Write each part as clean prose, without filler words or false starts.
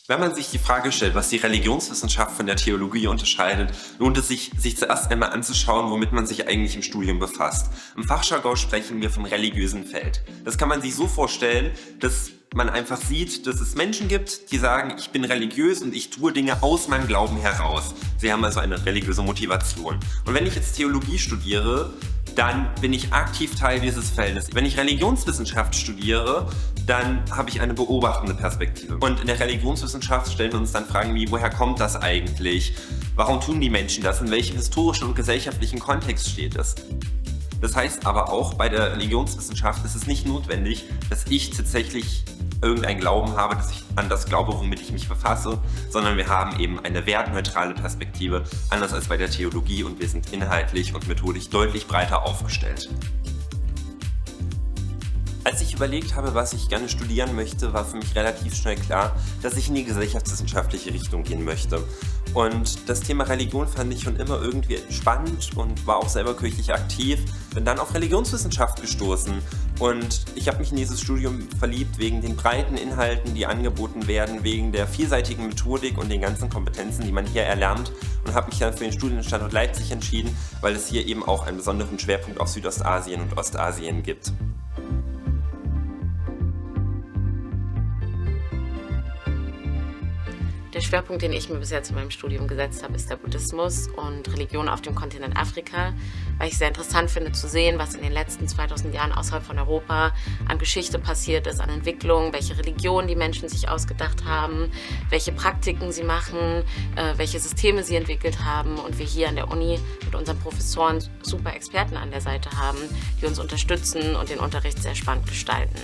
Wenn man sich die Frage stellt, was die Religionswissenschaft von der Theologie unterscheidet, lohnt es sich zuerst einmal anzuschauen, womit man sich eigentlich im Studium befasst. Im Fachjargon sprechen wir vom religiösen Feld. Das kann man sich so vorstellen, dass man einfach sieht, dass es Menschen gibt, die sagen, ich bin religiös und ich tue Dinge aus meinem Glauben heraus. Sie haben also eine religiöse Motivation. Und wenn ich jetzt Theologie studiere, dann bin ich aktiv Teil dieses Feldes. Wenn ich Religionswissenschaft studiere, dann habe ich eine beobachtende Perspektive. Und in der Religionswissenschaft stellen wir uns dann Fragen wie, woher kommt das eigentlich? Warum tun die Menschen das? In welchem historischen und gesellschaftlichen Kontext steht es? Das heißt aber auch, bei der Religionswissenschaft ist es nicht notwendig, dass ich tatsächlich irgendeinen Glauben habe, dass ich an das glaube, womit ich mich befasse, sondern wir haben eben eine wertneutrale Perspektive, anders als bei der Theologie, und wir sind inhaltlich und methodisch deutlich breiter aufgestellt. Als ich überlegt habe, was ich gerne studieren möchte, war für mich relativ schnell klar, dass ich in die gesellschaftswissenschaftliche Richtung gehen möchte. Und das Thema Religion fand ich schon immer irgendwie spannend und war auch selber kirchlich aktiv. Bin dann auf Religionswissenschaft gestoßen und ich habe mich in dieses Studium verliebt wegen den breiten Inhalten, die angeboten werden, wegen der vielseitigen Methodik und den ganzen Kompetenzen, die man hier erlernt, und habe mich dann für den Studienstandort Leipzig entschieden, weil es hier eben auch einen besonderen Schwerpunkt auf Südostasien und Ostasien gibt. Der Schwerpunkt, den ich mir bis jetzt in meinem Studium gesetzt habe, ist der Buddhismus und Religion auf dem Kontinent Afrika, weil ich sehr interessant finde zu sehen, was in den letzten 2000 Jahren außerhalb von Europa an Geschichte passiert ist, an Entwicklung, welche Religionen die Menschen sich ausgedacht haben, welche Praktiken sie machen, welche Systeme sie entwickelt haben, und wir hier an der Uni mit unseren Professoren super Experten an der Seite haben, die uns unterstützen und den Unterricht sehr spannend gestalten.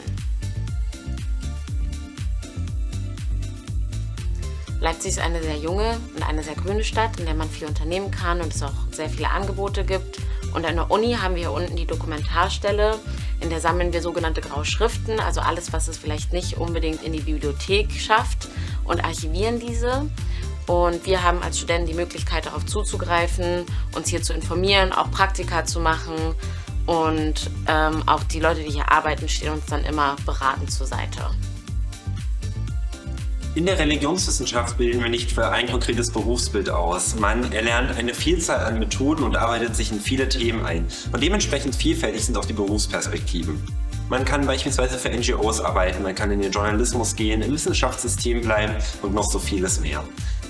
Leipzig ist eine sehr junge und eine sehr grüne Stadt, in der man viel unternehmen kann und es auch sehr viele Angebote gibt. Und an der Uni haben wir hier unten die Dokumentarstelle, in der sammeln wir sogenannte graue Schriften, also alles, was es vielleicht nicht unbedingt in die Bibliothek schafft, und archivieren diese. Und wir haben als Studenten die Möglichkeit, darauf zuzugreifen, uns hier zu informieren, auch Praktika zu machen, und auch die Leute, die hier arbeiten, stehen uns dann immer beratend zur Seite. In der Religionswissenschaft bilden wir nicht für ein konkretes Berufsbild aus. Man erlernt eine Vielzahl an Methoden und arbeitet sich in viele Themen ein. Und dementsprechend vielfältig sind auch die Berufsperspektiven. Man kann beispielsweise für NGOs arbeiten, man kann in den Journalismus gehen, im Wissenschaftssystem bleiben und noch so vieles mehr.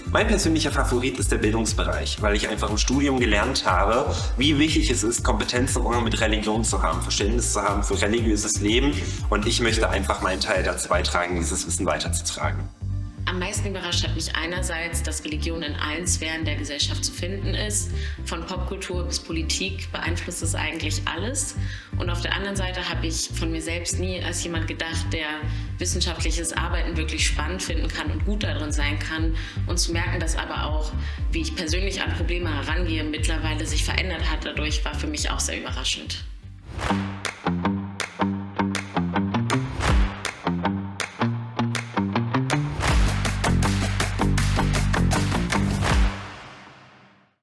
Mein persönlicher Favorit ist der Bildungsbereich, weil ich einfach im Studium gelernt habe, wie wichtig es ist, Kompetenzen im Umgang mit Religion zu haben, Verständnis zu haben für religiöses Leben, und ich möchte einfach meinen Teil dazu beitragen, dieses Wissen weiterzutragen. Am meisten überrascht hat mich einerseits, dass Religion in allen Sphären der Gesellschaft zu finden ist. Von Popkultur bis Politik beeinflusst es eigentlich alles. Und auf der anderen Seite habe ich von mir selbst nie als jemand gedacht, der wissenschaftliches Arbeiten wirklich spannend finden kann und gut darin sein kann. Und zu merken, dass aber auch, wie ich persönlich an Probleme herangehe, mittlerweile sich verändert hat dadurch, war für mich auch sehr überraschend.